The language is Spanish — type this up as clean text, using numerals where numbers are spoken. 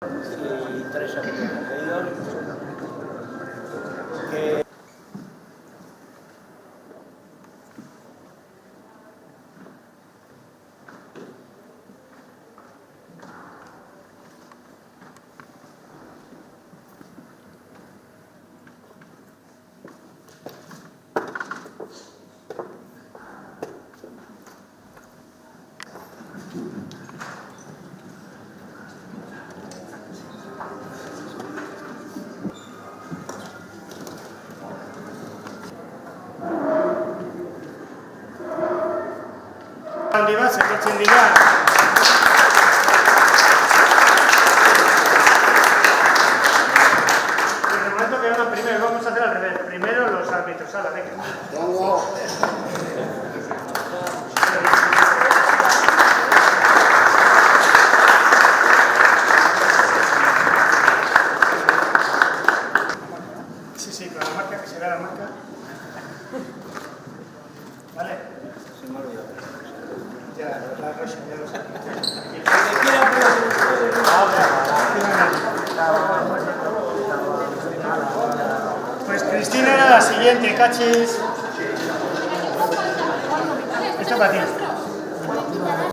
y 3 amigos pedidos que handi bat zetortzen dira. En el momento que hagan primero, vamos a hacer al revés. Primero los árbitros, a la venga. Sí, con la marca, que se vea la marca. ¿Vale? se me ha olvidado. Ya, la rosa, ya lo sé. Pues Cristina era la siguiente, cachis. Esto para ti.